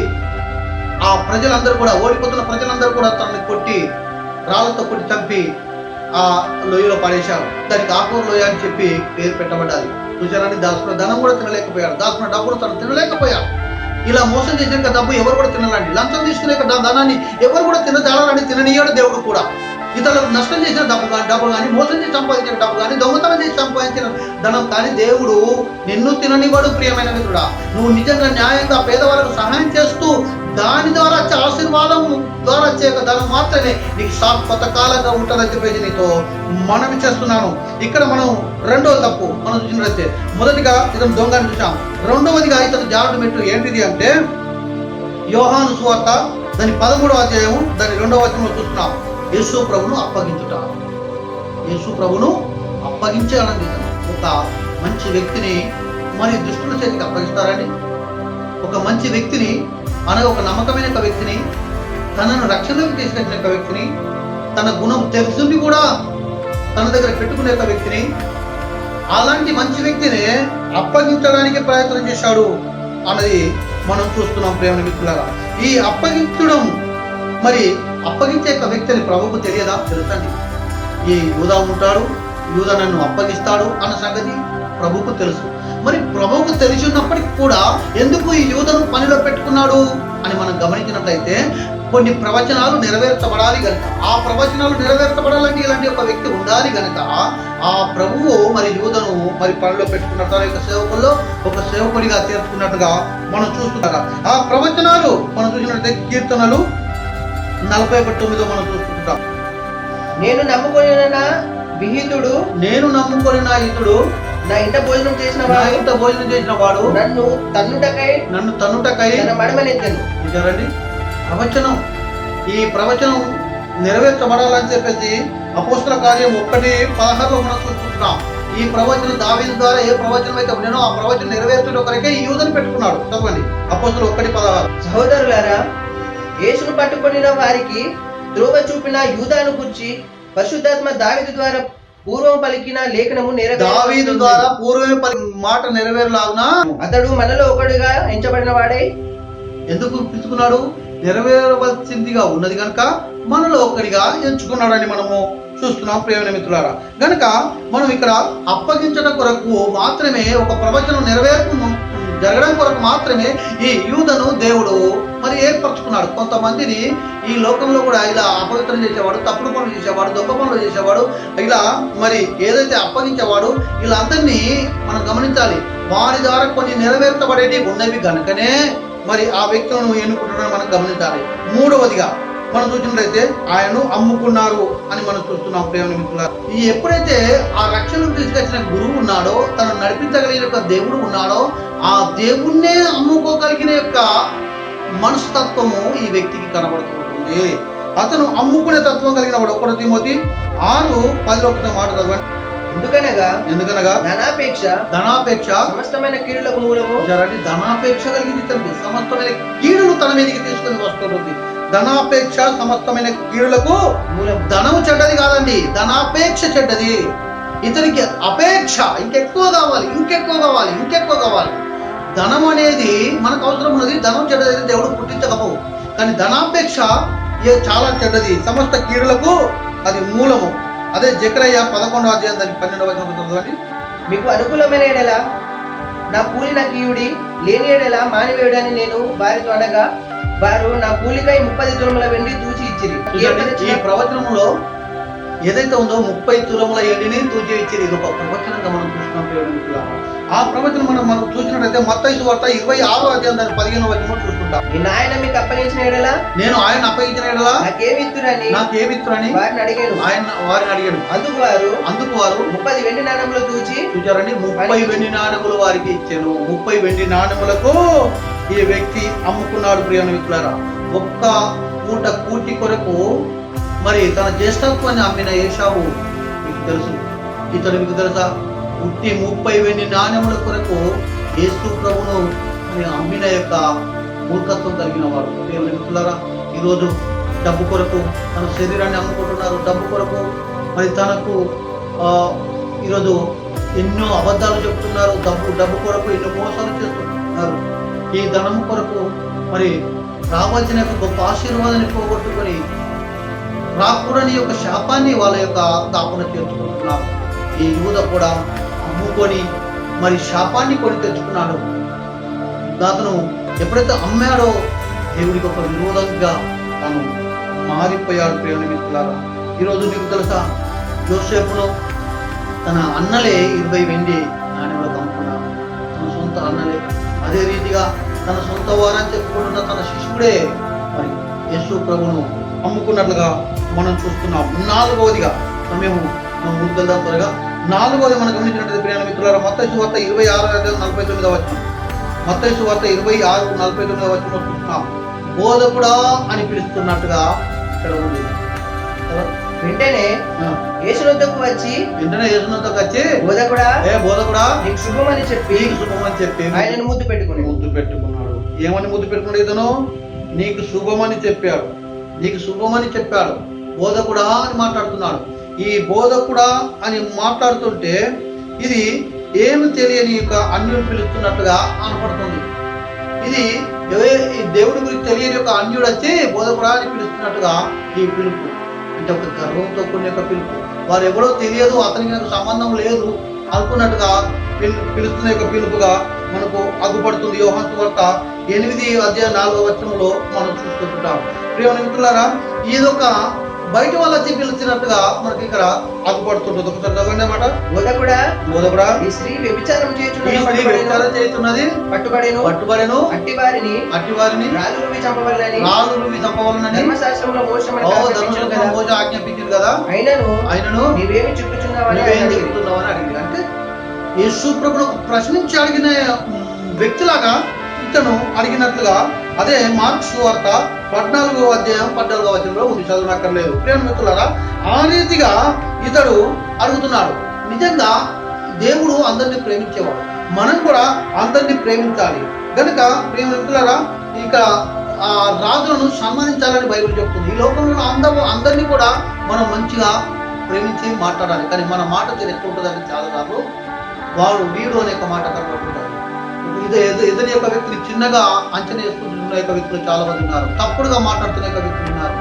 ఆ ప్రజలందరూ కూడా, ఓడిపోతున్న ప్రజలందరూ కూడా తనని కొట్టి రాళ్లతో కొట్టి చంపి ఆ లోయలో పడేశారు. దానికి ఆకూరు లోయ అని చెప్పి పేరు పెట్టబడ్డాలి. చూశారని దాచుకున్న ధనం కూడా తినలేకపోయాడు, దాచుకున్న డబ్బును తను తినలేకపోయాడు. ఇలా మోసం చేసిన డబ్బు ఎవరు కూడా తినాలండి, లంచం తీసుకునే ధనాన్ని ఎవరు కూడా తినజాలని తిననీయాడు దేవుడు కూడా. ఇతరులకు నష్టం చేసిన డబ్బు కానీ, మోసం చేసి సంపాదించిన డబ్బు కానీ, దొంగతనం చేసి సంపాదించిన ధనం కానీ దేవుడు నిన్ను తిననివాడు. ప్రియమైన మిత్రుడా, నువ్వు నిజంగా న్యాయంగా పేదవాళ్ళకు సహాయం చేస్తూ దాని ద్వారా వచ్చే ఆశీర్వాదం ద్వారా వచ్చే ధనం మాత్రమే నీకు శాశ్వత కాలంగా ఉంటుందని చెప్పేసి నీతో మనవి చేస్తున్నాను. ఇక్కడ మనం రెండవ తప్పు మనం చూసినట్లయితే, మొదటిగా ఇతను దొంగని చూసాం, రెండవదిగా ఇతను జాగ్రత్త మెట్టు ఏంటిది అంటే యోహాను సువార్త దాని 13వ అధ్యాయం దాని 2వ వచనంలో చూస్తున్నాం. యేసు ప్రభును అప్పగించుట. యేసు ప్రభును అప్పగించాలని ఒక మంచి వ్యక్తిని మరి దుష్టుల చేతికి అప్పగిస్తారండి. ఒక మంచి వ్యక్తిని అనగా ఒక నమ్మకమైన ఒక వ్యక్తిని, తనను రక్షణలోకి తీసుకొచ్చిన ఒక వ్యక్తిని, తన గుణం తెలుసుని కూడా తన దగ్గర పెట్టుకునే ఒక వ్యక్తిని, అలాంటి మంచి వ్యక్తిని అప్పగించడానికి ప్రయత్నం చేశాడు అన్నది మనం చూస్తున్నాం. ప్రేమ మిత్రులారా, ఈ అప్పగించడం మరి అప్పగించే ఒక వ్యక్తిని ప్రభువుకు తెలియదా? తెలుసండి. ఈ యూదా ఉంటాడు, యూదా నన్ను అప్పగిస్తాడు అన్న సంగతి ప్రభువుకు తెలుసు. మరి ప్రభువుకు తెలిసి ఉన్నప్పటికీ కూడా ఎందుకు ఈ యూదను పనిలో పెట్టుకున్నాడు అని మనం గమనించినట్లయితే కొన్ని ప్రవచనాలు నెరవేర్చబడాలి గనక, ఆ ప్రవచనాలు నెరవేర్చబడాలంటే ఇలాంటి ఒక వ్యక్తి ఉండాలి గనక ఆ ప్రభువు మరి యూదను మరి పనిలో పెట్టుకున్నట్టు తన యొక్క సేవకుల్లో ఒక సేవకుడిగా చేర్చుకున్నట్టుగా మనం చూస్తున్నారా. ఆ ప్రవచనాలు మనం చూసినట్లయితే కీర్తనలు 41:9 మనం చూస్తుంటాం. నేను నమ్ముకొనిన విహితుడు, నేను నమ్ముకొనిన ఇతడు నా ఇంట భోజనం చేసిన వాడు నన్ను తన్నుటకై తన మడమనెత్తెను. చూసారండి, ప్రవచనం, ఈ ప్రవచనం నెరవేర్చబడాలని చెప్పేసి అపోస్తల కార్యం 1:16 మనం చూస్తున్నాం. ఈ ప్రవచనం దావీదు ద్వారా ఏ ప్రవచనం అయితే ఉండేనో ఆ ప్రవచనం నెరవేర్చడం కొరకే ఈ యూదుని పెట్టుకున్నాడు. చదవండి అపోస్తలు 1:16. సహోదరులారా, యేసును పట్టుకొనిన వారికి త్రోవ చూపిన యూదాను గురించి పరిశుద్ధాత్మ దావీదు ద్వారా పూర్వం పలికిన లేఖనము దావీదు ద్వారా పూర్వమే మాట నెరవేరలాగునా అతడు మనలో ఒకడుగా ఎంచబడిన వాడే. ఎందుకు పిలుచుకున్నాడు? నెరవేరవలసిందిగా ఉన్నది కనుక మనలో ఒకడిగా ఎంచుకున్నాడని మనము చూస్తున్నాం ప్రియమైన మిత్రులారా. గనక మనం ఇక్కడ అప్పగించడం కొరకు మాత్రమే, ఒక ప్రవచనం నెరవేర్పు జరగడం కొరకు మాత్రమే ఈ యూదను దేవుడు మరి ఏర్పరచుకున్నాడు. కొంతమందిని ఈ లోకంలో కూడా ఇలా అపవిత్రం చేసేవాడు, తప్పుడు పనులు చేసేవాడు, దొంగ పనులు చేసేవాడు, ఇలా మరి ఏదైతే అప్పగించేవాడు, ఇలా అందరినీ మనం గమనించాలి. వారి ద్వారా కొన్ని నెరవేర్చబడేవి ఉన్నవి గనుకనే మరి ఆ వ్యక్తులను ఎన్నుకుంటున్నారని మనం గమనించాలి. మూడవదిగా మనం చూసినట్లయితే ఆయనను అమ్ముకున్నారు అని మనం చూస్తున్నాం ప్రియమైన మిత్రులారా. ఈ ఎప్పుడైతే ఆ రక్షణకు తీసుకొచ్చిన గురువు ఉన్నాడో, తను నడిపించగలిగిన యొక్క దేవుడు ఉన్నాడో, ఆ దేవుణ్ణే అమ్ముకోగలిగిన యొక్క మనస్తత్వము ఈ వ్యక్తికి కనబడుతుంటుంది. అతను అమ్ముకునే తత్వం కలిగిన వాడు. 1 తిమోతి 6:11 మాట చదవండి. ఎందుకనగా ధనాపేక్ష సమస్తమైన కీడులకు మూలము. ధనాపేక్ష కలిగింది తండ్రి సమస్తమైన కీడులు తన మీదకి తీసుకుని వస్తుంది. ధనాపేక్ష సమస్తమైన కీడులకు మూలం. ధనము చెడ్డది కాదండి, ధనాపేక్ష చెడ్డది. ఇతనికి అపేక్ష, ఇంకెక్కువ కావాలి, ఇంకెక్కువ కావాలి, ఇంకెక్కువ కావాలి. ధనం అనేది మనకు అవసరం ఉన్నది. ధనం చెడ్డది, దేవుడు పుట్టించకపోవు. కానీ ధనాపేక్ష చాలా చెడ్డది, సమస్త కీడులకు అది మూలము. అదే జకరయ్య 11:12 మీకు అనుకూలమైన ఎడల నా కూలి నాకు ఈయుడి, లేని ఎడల మానివేయుడని నేను వారితో అనగా వారు నా కూలికై 30 తులముల వెండి తూచి ఇచ్చిరి. ఈ ప్రవచనంలో ఏదైతే ఉందో 30 తులముల వెండిని తూచి ఇచ్చిరి. ఇది ఒక ప్రవచనంగా మనం చూస్తున్నాం. ఆ ప్రవచనం మనం చూసినట్లయితే మత్తయి సువార్త 26:15 చూస్తుంటాం. ఆయన మీకు అప్పగించిన ఎడల, నేను ఆయన అప్పగించిన ఎడల నాకేమిత్తురని వారిని అడిగాను. అందుకు వారు 30 వెండి నాణెములు తూచి చూచారండి. 30 వెండి నాణెములు వారికి ఇచ్చాను. 30 వెండి నాణెములకు ఈ వ్యక్తి అమ్ముకున్నాడు. ప్రియమైన మిత్రులారా, ఒక్క పూట కూటి కొరకు మరి తన జ్యేష్ఠత్వాన్ని అమ్మిన ఏశావు మీకు తెలుసు. ఇతడు మీకు తెలుసా? పుట్టి 30 వెండి నాణెముల కొరకు యేసు ప్రభును అమ్మిన యొక్క మూర్ఖత్వం కలిగిన వాడు. ప్రియమైన మిత్రులారా, ఈరోజు డబ్బు కొరకు తన శరీరాన్ని అమ్ముకుంటున్నారు. డబ్బు కొరకు మరి తనకు ఈరోజు ఎన్నో అబద్ధాలు చెప్తున్నారు. డబ్బు కొరకు ఎన్నో మోసాలు చేస్తున్నారు. ఈ ధనము కొరకు మరి రావాల్సిన యొక్క గొప్ప ఆశీర్వాదాన్ని పోగొట్టుకొని రాకూడని యొక్క శాపాన్ని వాళ్ళ యొక్క దాపున చేర్చుకుంటున్నారు. ఈ యూద కూడా అమ్ముకొని మరి శాపాన్ని కొని తెచ్చుకున్నాడు. అతను ఎప్పుడైతే అమ్మాడో దేవుడికి ఒక విరోధంగా తను మారిపోయాడు. ప్రియమైన మిత్రులారా, ఈరోజు మీకు తెలుసా, యోసేపును తన అన్నలే 20 వెండి నాణెములకు అమ్ముకున్నాడు. తన సొంత అన్నలే. అదే రీతిగా తన సొంత వారని చెప్పుకుంటున్న తన శిష్యుడే మరి యేసు ప్రభును అమ్ముకున్నట్లుగా మనం చూస్తున్నాం. 4వదిగా సమయం మనం ముందుకెళ్దాం త్వరగా. 4వది మనం గమనించినట్లయితే ప్రియమైన మిత్రులారా, మత్తయి సువార్త 26:49 మత్తయి సువార్త 26:49 చూస్తున్నాం. బోధకుడా అని పిలుస్తున్నట్టుగా ఇక్కడ ఉంది. వెంటనే యేసునొద్దకు వచ్చి బోధకుడా నీకు శుభమని చెప్పి ఆయనను ముద్దు పెట్టుకున్నాడు. ఏమని ముద్దు పెట్టుకున్నాడు? ఇతను నీకు శుభమని చెప్పాడు. బోధకుడా అని మాట్లాడుతున్నాడు. ఈ బోధకుడా అని మాట్లాడుతుంటే ఇది ఏమి తెలియని యొక్క అన్యుడు పిలుస్తున్నట్టుగా కనపడుతుంది. ఇది దేవుడి గురించి తెలియని యొక్క అన్యుడు వచ్చి బోధకుడా అని పిలుస్తున్నట్టుగా ఈ పిలుపు, అంటే ఒక గర్వంతో కూడిన యొక్క పిలుపు. వారు ఎవరో తెలియదు, అతనికి నాకు సంబంధం లేదు అనుకున్నట్టుగా పిలుస్తున్న యొక్క పిలుపుగా మనకు అగుపడుతుంది. యోహాను సువార్త 8:4 మనం చూసుకుంటుంటాం. ప్రియమైన మిత్రులారా, ఇదొక బయట వాళ్ళ పిలిచినట్టుగా మనకి ఇక్కడ అగుపడుతుంటుంది. ఒకసారి చదవండి అన్నమాట. బోధకుడా ఈ స్త్రీ వ్యభిచారం చేస్తున్నది పట్టుబడెను అట్టి వారిని రాళ్ళు రువ్వి చంపవలెనని ధర్మశాస్త్రంలో మోషే ఆజ్ఞాపించింది కదా. అయినను నీవేమి చెప్తున్నావని అడిగింది. అంటే యేసు ప్రభువును ప్రశ్నించి అడిగిన వ్యక్తిలాగా ఇతను అడిగినట్లుగా అదే మార్కు సువార్త 14:14 ఉంది. చదవనక్కర్లేదు. ప్రియమైన మిత్రులారా, ఆ రీతిగా ఇతడు అడుగుతున్నాడు. నిజంగా దేవుడు అందరినీ ప్రేమించేవాడు, మనం కూడా అందరినీ ప్రేమించాలి కనుక ప్రియమైన మిత్రులారా, ఇక ఆ రాజులను సన్మానించాలని బైబిల్ చెప్తుంది. ఈ లోకంలో అందరినీ కూడా మనం మంచిగా ప్రేమించి మాట్లాడాలి. కానీ మన మాట తీరు ఎక్కువ ఉంటుందంటే చాలా సార్లు వీడు అనే మాట కనబడుతుంటారు. ఎదురి యొక్క వ్యక్తిని చిన్నగా అంచనా వేసుకుంటున్న యొక్క వ్యక్తులు చాలా మంది ఉన్నారు. తప్పుడుగా మాట్లాడుతున్న యొక్క వ్యక్తులు ఉన్నారు.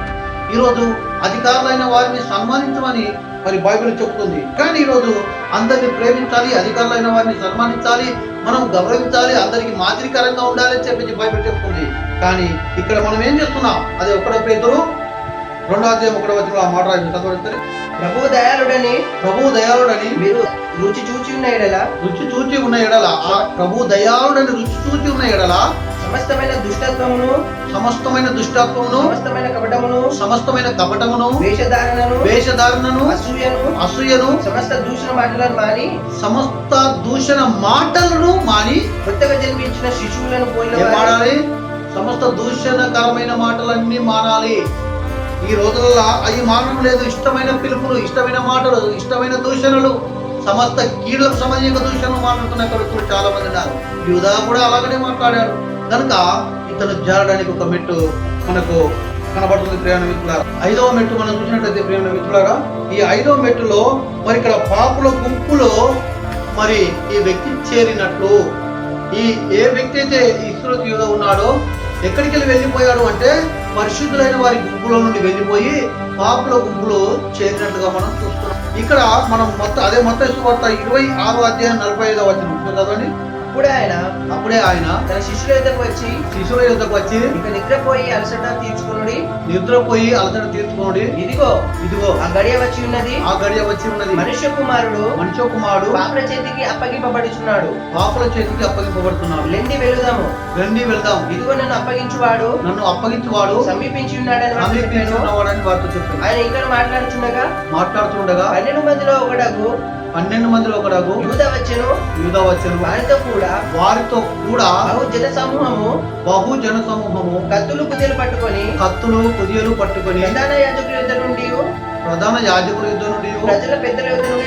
ఈరోజు అధికారులైన వారిని సన్మానించమని మరి బైబిల్ చెప్తుంది. కానీ ఈరోజు అందరినీ ప్రేమించాలి, అధికారులైన వారిని సన్మానించాలి, మనం గౌరవించాలి, అందరికీ మాదిరికరంగా ఉండాలి అని చెప్పి బైబిల్ చెప్తుంది. కానీ ఇక్కడ మనం ఏం చేస్తున్నాం? అదే 1 పేతురు 2:1 ఆ మాట చదవండి. ప్రభువు దయాళుడని మీరు రుచి చూచి ఉన్న ఎడల ప్రభు దయాళుడని రుచి చూచి ఉన్న ఎడల సమస్తమైన దుష్టత్వమును సమస్తమైన కపటమును వేషధారణను అసూయను సమస్త దూషణ మాటలను మాని కొత్తగా జన్మించిన శిశువులను పోలి సమస్త దూషణకరమైన మాటలన్నీ మానాలి. ఈ రోజులలో అవి మానడం లేదు. ఇష్టమైన పిలుపులు, ఇష్టమైన మాటలు, ఇష్టమైన దూషణలు, సమస్త కీళ్లకు సంబంధించిన దూషణలు మాట్లాడుతున్న వ్యక్తులు చాలా మంది ఉన్నారు. యూదా కూడా అలాగనే మాట్లాడాడు. కనుక ఇతను జారడానికి ఒక మెట్టు మనకు కనబడుతుంది. ప్రియమైన మిత్రులారా, 5వ మెట్టు మనం చూసినట్లయితే ప్రియమైన మిత్రులారా, ఈ 5వ మెట్టులో మరి ఇక్కడ పాపుల గుంపులో మరి ఈ వ్యక్తి చేరినట్లు, ఏ వ్యక్తి అయితే ఇస్రాయేలు యూదా ఉన్నాడో ఎక్కడికి వెళ్ళిపోయాడు అంటే పరిశుద్ధులైన వారి గుంపులో నుండి వెళ్ళిపోయి పాపుల గుంపులో చేరినట్టుగా మనం చూస్తున్నాం. ఇక్కడ మనం మత్తయి సువార్త 26:45 చదవండి. అప్పుడే ఆయన తన శిష్యుల యొద్దకు వచ్చి ఇక నిద్రపోయి అలసట తీర్చుకునుడి. ఇదిగో ఆ గడియ వచ్చి ఉన్నది. మనుష్య కుమారుడు పాపుల చేతికి అప్పగింపబడుచున్నాడు. లెండి వెళుదాము. ఇదిగో నన్ను అప్పగించువాడు సమీపించి ఉన్నాడని వారితో చెప్పాడు. ఆయన ఇంకా మాట్లాడుతుండగా 12 మందిలో ఒకడగు యూదా వచ్చెను. వారితో కూడా బహు జన సమూహము కత్తులు కుదియలు పట్టుకొని ప్రధాన యాజకుల యుద్ధ నుండి ప్రజల పెద్దల యుద్ధ నుండి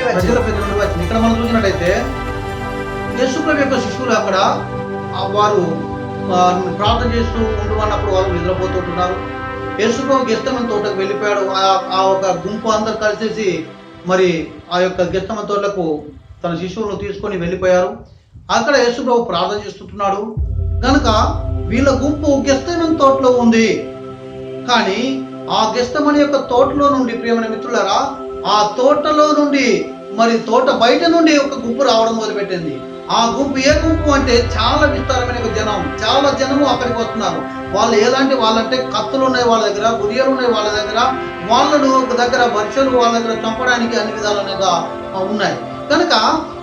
వచ్చింది. ఇక్కడ మనం చూసినట్టయితే యేసు ప్రభు యొక్క శిష్యులు అక్కడ వారు ప్రార్థన చేస్తూ ఉండమన్నప్పుడు వాళ్ళు నిద్రపోతుంటున్నారు. యేసు ప్రభు గెస్తమని తోటకు వెళ్ళిపోయాడు. ఆ ఒక గుంపు అందరు కలిసేసి మరి ఆ యొక్క గెస్తమని తోటలకు తన శిష్యులను తీసుకొని వెళ్ళిపోయారు. అక్కడ యేసు ప్రభు ప్రార్థన చేస్తుంటున్నాడు. కనుక వీళ్ళ గుంపు గెస్తమని తోటలో ఉంది. కానీ ఆ గెస్తమని యొక్క తోటలో నుండి ప్రియమైన మిత్రులారా, ఆ తోటలో నుండి మరి తోట బయట నుండి ఒక గుంపు రావడం మొదలుపెట్టింది. ఆ గుంపు ఏ గుంపు అంటే చాలా విస్తారమైన చాలా జనము అక్కడికి వస్తున్నారు. వాళ్ళు ఎలాంటి వాళ్ళంటే కత్తులు ఉన్నాయి వాళ్ళ దగ్గర, గురియలు ఉన్నాయి వాళ్ళ దగ్గర, వాళ్ళను దగ్గర మనుషులు వాళ్ళ దగ్గర చంపడానికి అన్ని విధాలుగా ఉన్నాయి. కనుక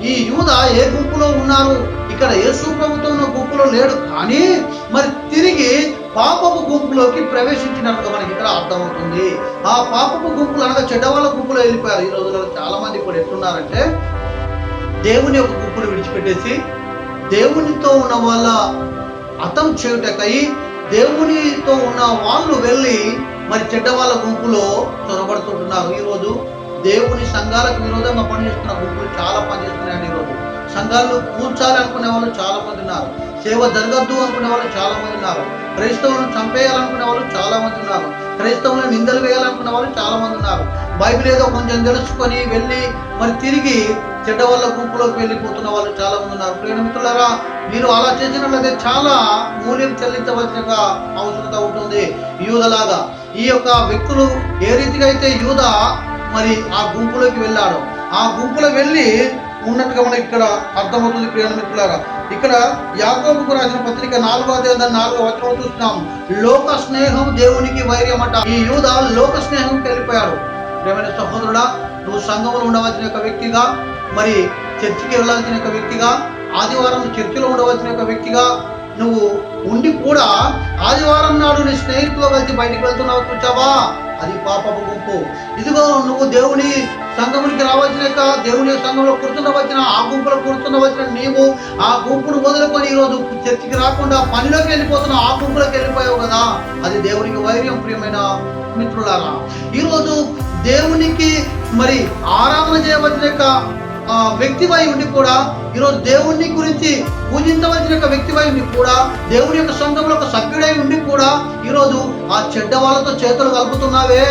ఈ యూదా ఏ గుంపులో ఉన్నారు? ఇక్కడ యేసు ప్రభుతో ఉన్న గుంపులో లేడు. కానీ మరి తిరిగి పాపపు గుంపులోకి ప్రవేశించినట్టుగా మనకి ఇక్కడ అర్థమవుతుంది. ఆ పాపపు గుంపులు అనగా చెడ్డవాళ్ళ గుంపులో వెళ్ళిపోయారు. ఈ రోజుల్లో చాలా మంది ఇప్పుడు ఎట్లున్నారంటే దేవుని యొక్క గుంపును విడిచిపెట్టేసి దేవునితో ఉన్న వాళ్ళ అతం చేయుటకై దేవునితో ఉన్న వాళ్ళు వెళ్ళి మరి చెడ్డవాళ్ళ గుంపులో చొరబడుతుంటున్నారు. ఈరోజు దేవుని సంఘాలకు విరోధంగా పనిచేస్తున్న గుంపులు చాలా పనిచేస్తున్నాయండి. ఈరోజు సంఘాలను కూర్చాలి అనుకునే వాళ్ళు చాలా మంది ఉన్నారు. సేవ జరగద్దు అనుకునే వాళ్ళు చాలా మంది ఉన్నారు. క్రైస్తవులను చంపేయాలనుకునే వాళ్ళు చాలా మంది ఉన్నారు. క్రైస్తవులను నిందలు వేయాలనుకునే వాళ్ళు చాలా మంది ఉన్నారు. బైబిల్ ఏదో కొంచెం తెలుసుకొని వెళ్ళి మరి తిరిగి చెడ్డవాళ్ళ గుంపులోకి వెళ్ళిపోతున్న వాళ్ళు చాలా మంది ఉన్నారు. ప్రియమైన మిత్రులారా, మీరు అలా చేసినట్లయితే చాలా మూల్యం చెల్లించవలసిన అవసరత ఉంటుంది. యూదలాగా ఈ యొక్క వ్యక్తులు ఏ రీతిగా అయితే యూదా మరి ఆ గుంపులోకి వెళ్ళాడో ఆ గుంపులో వెళ్ళి ఉన్నట్టుగా మనకి ఇక్కడ అర్థమవుతుంది. ప్రియమైన మిత్రులారా, ఇక్కడ యాకోబుకు రాసిన పత్రిక 4వ అధ్యాయం 4వ వచనం చూస్తున్నాం. లోక స్నేహం దేవునికి వైర్యం అంట. ఈ యూద లోక స్నేహంకి వెళ్ళిపోయాడు. ప్రియమైన సహోదరుడా, నువ్వు సంఘంలో ఉండవలసిన ఒక వ్యక్తిగా, మరి చర్చికి వెళ్ళాల్సిన ఒక వ్యక్తిగా, ఆదివారం చర్చిలో ఉండవలసిన ఒక వ్యక్తిగా నువ్వు ఉండి కూడా ఆదివారం నాడు నీ స్నేహితులు కలిసి బయటికి వెళ్తున్నావు చూచావా? అది పాపపు గుంపు. ఇదిగో నువ్వు దేవుని సంఘమునికి రావాల్సిన, దేవుని సంఘంలో కూర్చుండవచ్చిన, ఆ గుంపులో కూర్చుండవచ్చిన నీవు ఆ గుంపును వదులుకొని ఈరోజు చర్చికి రాకుండా పనిలోకి వెళ్ళిపోతున్నావు, ఆ గుంపులోకి వెళ్ళిపోయావు కదా. అది దేవునికి వైర్యం. ప్రియమైన మిత్రులారా, ఈరోజు దేవునికి మరి ఆరాధన చేయవలసిన వ్యక్తివై ఉండి కూడా, ఈరోజు దేవుని గురించి పూజించవలసిన ఒక వ్యక్తివై ఉండి కూడా, దేవుని యొక్క సంఘంలో ఒక సభ్యుడై ఉండి కూడా ఈరోజు ఆ చెడ్డ వాళ్ళతో చేతులు కలుపుతున్నావే,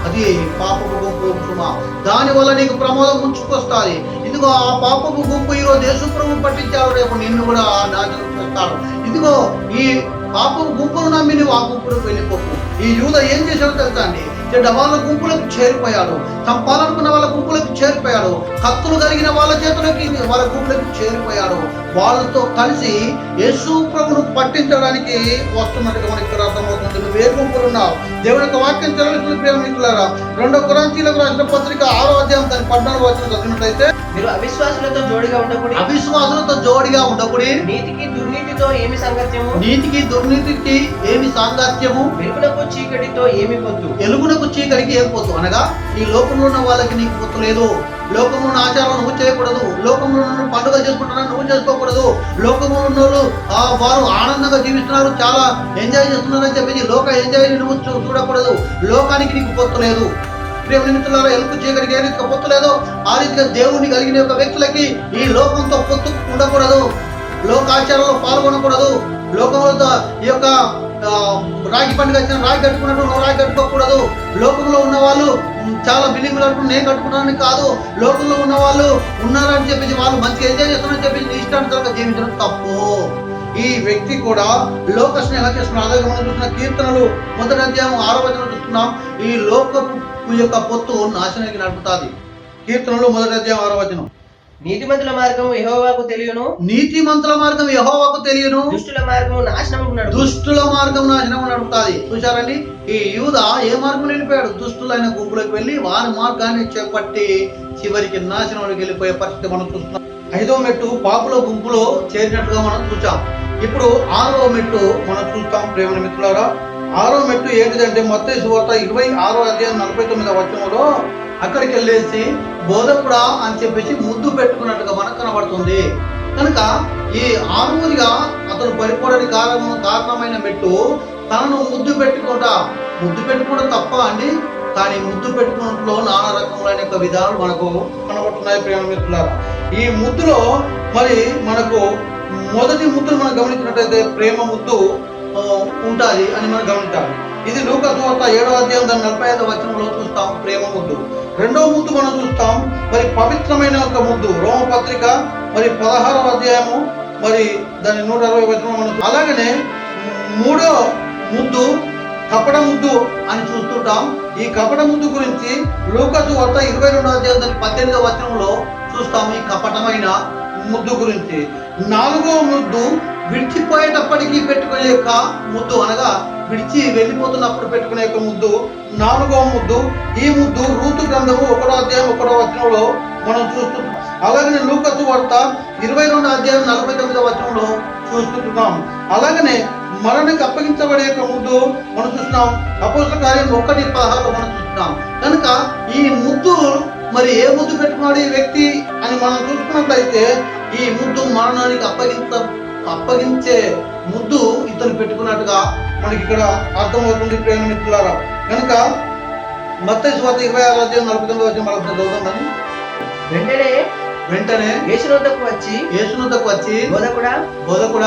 అది పాపపు గుంపు సుమా. దానివల్ల నీకు ప్రమాదం ముంచుకొస్తుంది. ఇదిగో ఆ పాపపు గుంపు ఈరోజు యేసు ప్రభువు పట్టించాడు, రేపు నిన్ను కూడా నాశనం చేస్తాడు. ఇదిగో ఈ పాపపు గుంపును నమ్మి నువ్వు ఆ గుంపులకు వెళ్ళిపోకు. ఈ యూద ఏం చేశాడో తెలుసా అండి? చెడ్డ వాళ్ళ గుంపులకు చేరిపోయాడు, చంపాలనుకున్న వాళ్ళ గుంపులకు చేరిపోయాడు, కత్తులు కలిగిన వాళ్ళ చేతులకి వాళ్ళ గుంపులకు చేరిపోయాడు. వాళ్ళతో కలిసి యేసు ప్రభువును పట్టించడానికి వస్తున్నట్టుగా మనకి ఇక్కడ అర్థమవుతుంది. నువ్వు ఏ గుంపులు ఉన్నావు? దేవుని యొక్క వాక్యం చదివిస్తున్న ప్రేమ మిత్రులారా, 2 కొరింథీయులకు రాసిన పత్రిక 6వ అధ్యాయం 14వ వచనం చదివినట్లయితే, మీరు అవిశ్వాసులతో జోడిగా ఉండకూడదు, అవిశ్వాసులతో జోడిగా ఉండకూడదు, నీతికి దుర్నీతితో ఏమి సంగత్యము, నీతికి దుర్నీతికి ఏమి సాంగత్యము, వెలుగునకు చీకటితో ఏమి పొత్తు, ఎలుగునకు చీకటికి ఏం పొత్తు. అనగా ఈ లోకంలో ఉన్న వాళ్ళకి నీకు పొత్తు లేదు. లోకంలో ఉన్న ఆచారాలు నువ్వు చేయకూడదు, లోకంలో ఉన్న పండుగ చేసుకుంటున్నావు నువ్వు చేసుకోకూడదు, లోకంలో ఉన్న వాళ్ళు వారు ఆనందంగా జీవిస్తున్నారు, చాలా ఎంజాయ్ చేస్తున్నారు అని చెప్పేసి లోక ఎంజాయ్ నువ్వు చూడకూడదు. లోకానికి నీకు పొత్తు లేదు. ప్రేమ నిమిత్తులారా, ఎలుగు చీకటికి ఏ రీతిగా పొత్తు లేదో ఆ రీతిగా దేవుని కలిగిన యొక్క వ్యక్తులకి ఈ లోకంతో పొత్తు ఉండకూడదు, లోకాచారంలో పాల్గొనకూడదు. లోకంలో ఈ యొక్క రాగి పండుగ వచ్చిన రాగి కట్టుకున్నట్టు నువ్వు రాగి కట్టుకోకూడదు. లోకంలో ఉన్న వాళ్ళు చాలా బిల్డింగ్లు కట్టుకుని నేను కట్టుకున్నానని కాదు, లోకంలో ఉన్న వాళ్ళు ఉన్నారని చెప్పేసి వాళ్ళు మంచిగా ఎంజాయ్ చేస్తున్నారని చెప్పేసి నీ ఇష్టానుసారంగా జీవించడం తప్పు. ఈ వ్యక్తి కూడా లోక స్నేహం చేస్తున్నారు. అలాగే మనం చూస్తున్న కీర్తనలు 1వ అధ్యాయం 6వ వచనం చూస్తున్నాం. ఈ లోకపు యొక్క పొత్తు నాశనానికి నడుపుతాది. కీర్తనలు 1వ అధ్యాయం 6వ వచనం, నీతిమంతుల మార్గం యెహోవాకు తెలియను, నీతిమంతుల మార్గం యెహోవాకు తెలియను, దుష్టుల మార్గం నాశనముకు నడుపును, దుష్టుల మార్గం నాశనము నడుపుతాది. చూశారండి, ఈ యూద ఏ మార్గం వెళ్ళిపోయాడు? దుష్టులైన గుంపులకు వెళ్ళి వారి మార్గాన్ని చేపట్టి చివరికి నాశనంలోకి వెళ్ళిపోయే పరిస్థితి మనం చూస్తున్నాం. 5వ మెట్టు పాపుల గుంపులో చేరినట్టుగా మనం చూసాం. ఇప్పుడు 6వ మెట్టు మనం చూస్తాం. ప్రేమ మిత్రులారా, 6వ మెట్టు ఏంటిదంటే మత్తయి సువార్త 26వ అధ్యాయం 49వ వచనంలో అక్కడికి వెళ్ళేసి బోధకుడా అని చెప్పేసి ముద్దు పెట్టుకున్నట్టుగా మనకు కనబడుతుంది. కనుక ఈ 6వదిగా అతను పడిపోవడానికి కారణమైన మెట్టు తనను ముద్దు పెట్టుకోవడం తప్ప అండి. కానీ ముద్దు పెట్టుకున్నట్లో నానా రకములైన యొక్క విధానాలు మనకు కనబడుతున్నాయి. ప్రేమ మిత్రులారా, ఈ ముద్దులో మరి మనకు మొదటి ముద్దును మనం గమనించినట్లయితే ప్రేమ ముద్దు ఉంటుంది అని మనం గమనించాలి. ఇది లూకా సువార్త 7వ అధ్యాయం 45వ వచనంలో చూస్తాం ప్రేమ ముద్దు. 2వ ముద్దు మనం చూస్తాం మరి పవిత్రమైన ఒక ముద్దు, రోమ పత్రిక మరి 16వ అధ్యాయము మరి దాని 160వ వచనం మనం. అలాగనే 3వ ముద్దు కపట ముద్దు అని చూస్తుంటాం. ఈ కపట ముద్దు గురించి లూకా సువార్త 22వ అధ్యాయం 18వ వచనంలో చూస్తాం ఈ కపటమైన ముద్దు గురించి. 4వ ముద్దు విడిచిపోయేటప్పటికీ పెట్టుకునే యొక్క ముద్దు, అనగా విడిచి వెళ్ళిపోతున్నప్పుడు పెట్టుకునే యొక్క ముద్దు 4వ ముద్దు. ఈ ముద్దు రూతు గ్రంథము 1వ అధ్యాయం 1వ వచనంలో మనం చూస్తున్నాం. అలాగనే లూకా సువార్త 22వ అధ్యాయం 49వ వచనంలో చూస్తున్నాం. అలాగనే మరణానికి అప్పగించబడే యొక్క ముద్దు మనం చూస్తున్నాం. అపోస్తల కార్యం 1:16 మనం చూస్తున్నాం. కనుక ఈ ముద్దు మరి ఏ ముద్దు పెట్టుకున్నాడు ఈ వ్యక్తి అని మనం చూసుకున్నట్లయితే ఈ ముద్దు మరణానికి అప్పగించే ముద్దు ఇతను పెట్టుకున్నట్టుగా మనకి ఇక్కడ అర్థమవుతుంది. ప్రేమ మిత్రులారా, కనుక మత్తయి సువార్త 26వ అధ్యాయం 49వ వచనం మనం చదువుతామని. వెంటనే యేసునొద్దకు వచ్చి బోధకుడా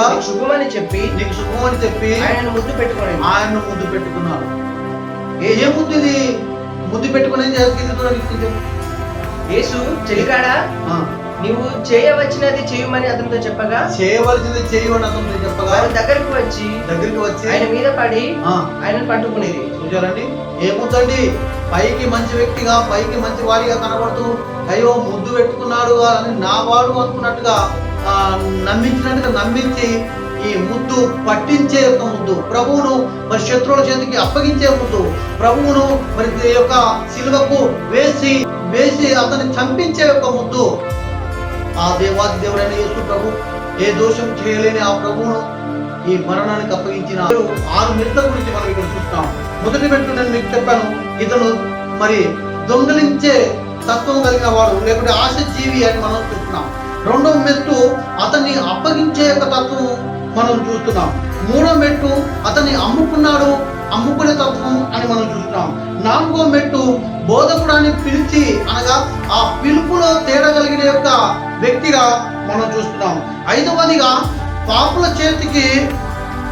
నీకు శుభమని చెప్పి ఆయనను ముద్దు పెట్టుకున్నాడు. ఏ ముద్దు ఇది? ముద్దు పెట్టుకుని యేసు చెలికాడా నీవు చేయవలసినది చేయమని అతనితో చెప్పగా దగ్గరికి వచ్చి ఆయన మీద పడి ఆయన పట్టుకునేది. చూచారండి, ఏముందండి? పైకి మంచి వ్యక్తిగా, పైకి మంచి వాడిగా కనబడుతూ అయ్యో ముద్దు పెట్టుకున్నాడు అని నా వాడు అనుకున్నట్టుగా నమ్మించినట్టుగా నమ్మించి ఈ ముద్దు పట్టించే యొక్క ముద్దు, ప్రభువును మరి శత్రువుల చేతికి అప్పగించే ముద్దు, ప్రభువును మరి ఈ యొక్క సిలువకు వేసి అతన్ని చంపించే యొక్క ముద్దు. ఆ దేవాది దేవుడైన యేసు ప్రభు ఏ దోషం చేయలేని ఆ ప్రభువును ఈ మరణానికి అప్పగించిన 6 మెట్ల గురించి మనం ఇక్కడ చూస్తాం. మొదటి మెట్టు నేను మీకు చెప్పాను, ఇతను మరి దొంగలించే తత్వం కలిగిన వాడు, లేకుంటే ఆశజీవి అని మనం చూస్తున్నాం. రెండవ మెట్టు అతన్ని అప్పగించే యొక్క తత్వం మనం చూస్తున్నాం. మూడో మెట్టు అతన్ని అమ్ముకునే తత్వం అని మనం చూస్తున్నాం. 4వ మెట్టు బోధకుడు అని పిలిచి, అనగా ఆ పిలుపులో తేడా కలిగిన యొక్క వ్యక్తిగా మనం చూస్తున్నాం. 5వదిగా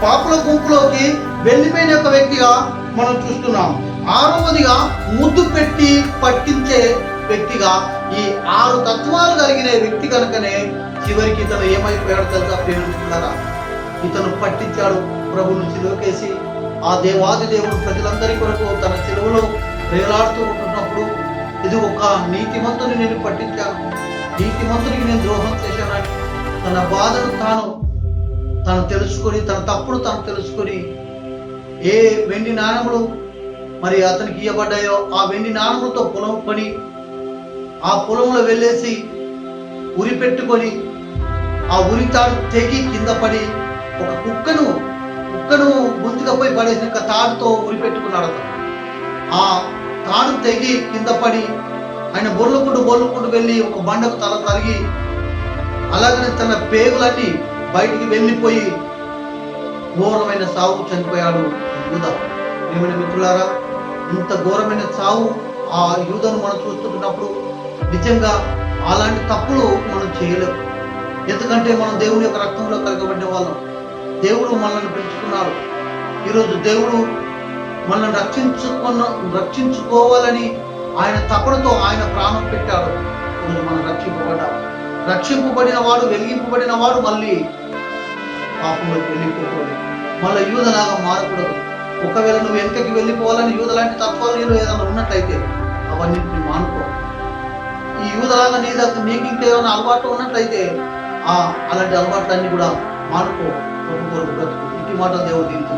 పాపుల గుంపులోకి వెళ్ళిపోయిన యొక్క వ్యక్తిగా మనం చూస్తున్నాం. 6వదిగా ముద్దు పెట్టి పట్టించే వ్యక్తిగా ఈ 6 తత్వాలు కలిగిన వ్యక్తి కనుకనే చివరికి ఇతను ఏమైపోయాడు తెలుసా ప్రేమిస్తున్నారా? ఇతను పట్టించాడు ప్రభువును సిలువకేసి. ఆ దేవాది దేవుడు ప్రజలందరి కొరకు తన సిలువలో వేలాడుతూ ఉంటున్నప్పుడు, ఇది ఒక నీతిమంతుని నేను పట్టించాను, నీతిమంతునికి నేను ద్రోహం చేశానని తన బాధను తాను తెలుసుకొని, తన తప్పుడు తాను తెలుసుకొని, ఏ వెండి నాణములు మరి అతనికి ఇవ్వబడ్డాయో ఆ వెండి నాణములతో పొలం కొని, ఆ పొలంలో వెళ్ళేసి ఉరి పెట్టుకొని, ఆ ఉరి తాడు తెగి కింద పడి, ఒక కుక్కను గుంతుగా పోయి పడేసిన తాడుతో ఉరి పెట్టుకున్నాడు అతను. ఆ తాడు తెగి కింద పడి ఆయన బొర్లుకుంటూ వెళ్ళి ఒక బండకు తల తరిగి, అలాగనే తన పేగులన్నీ బయటికి వెళ్ళిపోయి ఘోరమైన సావు చనిపోయాడు యూదా. ఏమైనా మిత్రులారా, ఇంత ఘోరమైన సావు ఆ యూదను మనం చూస్తున్నప్పుడు నిజంగా అలాంటి తప్పులు మనం చేయలేము. ఎందుకంటే మనం దేవుని యొక్క రక్తంలో కలగబడ్డ వాళ్ళం. దేవుడు మనల్ని పెంచుకున్నాడు. ఈరోజు దేవుడు మనల్ని రక్షించుకోవాలని ఆయన తపనతో ఆయన ప్రాణం పెట్టాడు. ఈరోజు మనం రక్షింపబడిన వాడు, వెలిగింపబడిన వాడు మళ్ళీ పాపంలోకి వెళ్ళిపోకూడదు, మళ్ళీ యూదలాగా మారకూడదు. ఒకవేళ నువ్వు వెనుకకి వెళ్ళిపోవాలని యూద లాంటి తత్వాలు ఏదైనా ఉన్నట్లయితే అవన్నింటిని మానుకో. ఈ యూదలాగా నీకు ఇంకేమైనా అలవాటు ఉన్నట్లయితే అలాంటి అలవాట్లన్నీ కూడా మానుకో. కొరకు బ్రతుకు. ఇట్టి మాట దేవుడు దీనికి